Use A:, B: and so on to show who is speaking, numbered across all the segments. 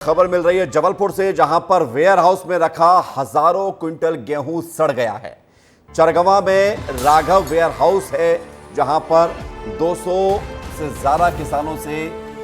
A: खबर मिल रही है जबलपुर से, जहां पर वेयर हाउस में रखा हजारों क्विंटल गेहूं सड़ गया है। चरगवा में राघव वेयर हाउस है, जहां पर 200 से ज्यादा किसानों से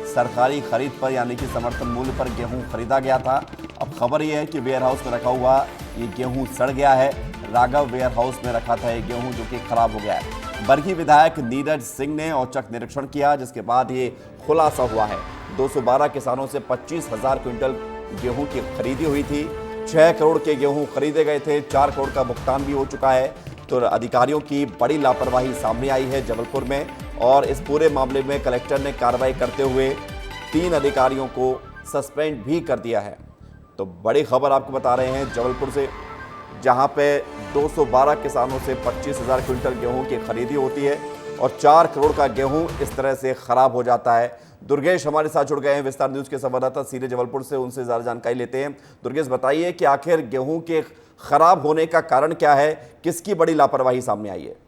A: सरकारी खरीद पर यानी कि समर्थन मूल्य पर गेहूं खरीदा गया था। अब खबर यह है कि वेयर हाउस में रखा हुआ ये गेहूं सड़ गया है। राघव वेयर हाउस में रखा था ये गेहूं, जो कि खराब हो गया है। बरगी विधायक नीरज सिंह ने औचक निरीक्षण किया, जिसके बाद ये खुलासा हुआ है। 212 किसानों से 25,000 क्विंटल गेहूं की खरीदी हुई थी। 6 करोड़ के गेहूं खरीदे गए थे। 4 करोड़ का भुगतान भी हो चुका है। तो अधिकारियों की बड़ी लापरवाही सामने आई है जबलपुर में, और इस पूरे मामले में कलेक्टर ने कार्रवाई करते हुए 3 अधिकारियों को सस्पेंड भी कर दिया है। तो बड़ी खबर आपको बता रहे हैं जबलपुर से, जहां पे 212 किसानों से 25,000 क्विंटल गेहूं की खरीदी होती है और 4 करोड़ का गेहूं इस तरह से खराब हो जाता है। दुर्गेश हमारे साथ जुड़ गए हैं, विस्तार न्यूज के संवाददाता सीधे जबलपुर से, उनसे ज़्यादा जानकारी लेते हैं। दुर्गेश, बताइए कि आखिर गेहूं के खराब होने का कारण क्या है, किसकी बड़ी लापरवाही सामने आई है?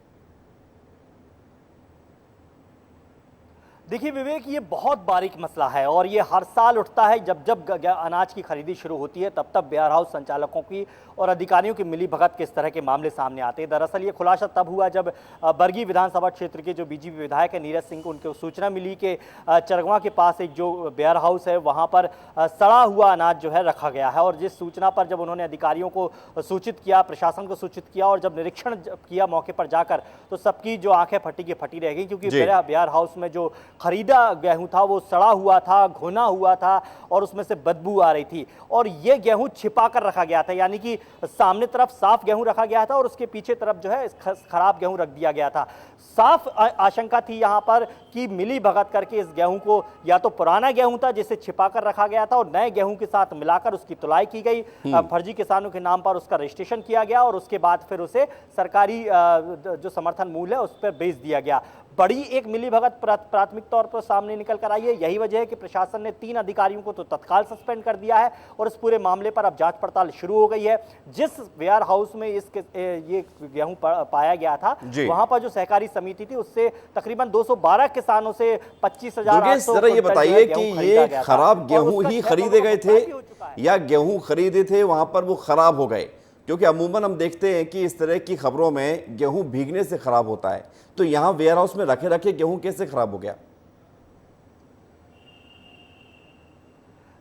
B: देखिए विवेक, ये बहुत बारीक मसला है और ये हर साल उठता है। जब जब अनाज की खरीदी शुरू होती है तब तब वेयर हाउस संचालकों की और अधिकारियों की मिलीभगत के इस तरह के मामले सामने आते हैं। दरअसल ये खुलासा तब हुआ जब बरगी विधानसभा क्षेत्र के जो बीजेपी विधायक है नीरज सिंह को उनको सूचना मिली कि चरगवा के पास एक जो वेयर हाउस है वहाँ पर सड़ा हुआ अनाज जो है रखा गया है। और जिस सूचना पर जब उन्होंने अधिकारियों को सूचित किया, प्रशासन को सूचित किया और जब निरीक्षण किया मौके पर जाकर, तो सबकी जो आंखें फटी की फटी रह गई, क्योंकि वेयर हाउस में जो खरीदा गेहूं था वो सड़ा हुआ था, घुना हुआ था और उसमें से बदबू आ रही थी। और ये गेहूं छिपा कर रखा गया था, यानी कि सामने तरफ साफ गेहूं रखा गया था और उसके पीछे तरफ जो है खराब गेहूं रख दिया गया था। साफ आशंका थी यहां पर कि मिली भगत करके इस गेहूं को, या तो पुराना गेहूं था जिसे छिपा कर रखा गया था और नए गेहूं के साथ मिलाकर उसकी तुलाई की गई, फर्जी किसानों के नाम पर उसका रजिस्ट्रेशन किया गया और उसके बाद फिर उसे सरकारी जो समर्थन मूल्य है उस पर बेच दिया गया। बड़ी एक मिलीभगत प्राथमिक तौर पर सामने निकल कर आई है। यही वजह है कि प्रशासन ने 3 अधिकारियों को तो तत्काल सस्पेंड कर दिया है और इस पूरे मामले पर अब जांच पड़ताल शुरू हो गई है। जिस वेयर हाउस में ये गेहूं पाया गया था, वहां पर जो सहकारी समिति थी उससे तकरीबन 212 किसानों से 25,800।
A: जरा ये बताइए कि ये खराब गेहूं ही खरीदे गए थे या गेहूं खरीदे थे वहां पर वो खराब हो गए? क्योंकि अमूमन हम देखते हैं कि इस तरह की खबरों में गेहूं भीगने से खराब होता है, तो यहां वेयर हाउस में रखे रखे गेहूं कैसे खराब हो गया?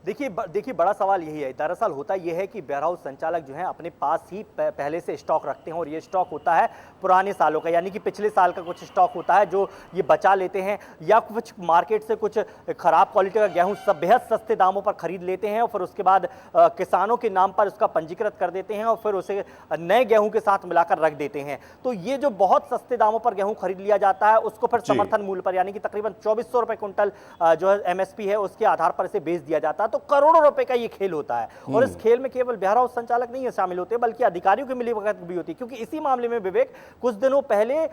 B: देखिए बड़ा सवाल यही है। दरअसल होता यह है कि वेयर हाउस संचालक जो है अपने पास ही पहले से स्टॉक रखते हैं और ये स्टॉक होता है पुराने सालों का, यानी कि पिछले साल का कुछ स्टॉक होता है जो ये बचा लेते हैं, या कुछ मार्केट से कुछ खराब क्वालिटी का गेहूं सब बेहद सस्ते दामों पर खरीद लेते हैं और फिर उसके बाद किसानों के नाम पर उसका पंजीकृत कर देते हैं और फिर उसे नए गेहूं के साथ मिलाकर रख देते हैं। तो ये जो बहुत सस्ते दामों पर गेहूं खरीद लिया जाता है उसको फिर समर्थन मूल्य पर, यानी कि तकरीबन 2400 रुपए क्विंटल जो है MSP है, उसके आधार पर इसे बेच दिया जाता है। तो करोड़ों रुपए का ये खेल होता है और इस खेल में केवल वेयर हाउस संचालक नहीं है शामिल होते, बल्कि अधिकारियों की मिलीभगत भी होती है। क्योंकि इसी मामले में विवेक, कुछ दिनों पहले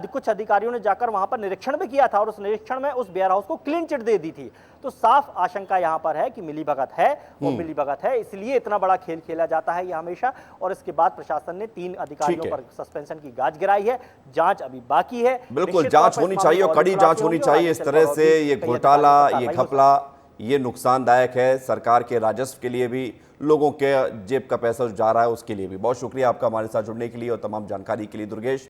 B: कुछ अधिकारियों ने जाकर वहां पर निरीक्षण भी किया था और उस निरीक्षण में उस वेयर हाउस को क्लीन चिट दे दी थी। तो साफ आशंका यहां पर है कि मिलीभगत है और मिलीभगत है, इसलिए इतना बड़ा खेल खेला जाता है ये हमेशा। और इसके बाद प्रशासन ने 3 अधिकारियों पर सस्पेंशन की गाज गिराई है। जांच अभी बाकी है।
A: बिल्कुल जांच होनी चाहिए और कड़ी जांच होनी चाहिए। इस तरह से ये घोटाला, ये घपला, ये नुकसानदायक है सरकार के राजस्व के लिए भी, लोगों के जेब का पैसा जो जा रहा है उसके लिए भी। बहुत शुक्रिया आपका हमारे साथ जुड़ने के लिए और तमाम जानकारी के लिए दुर्गेश।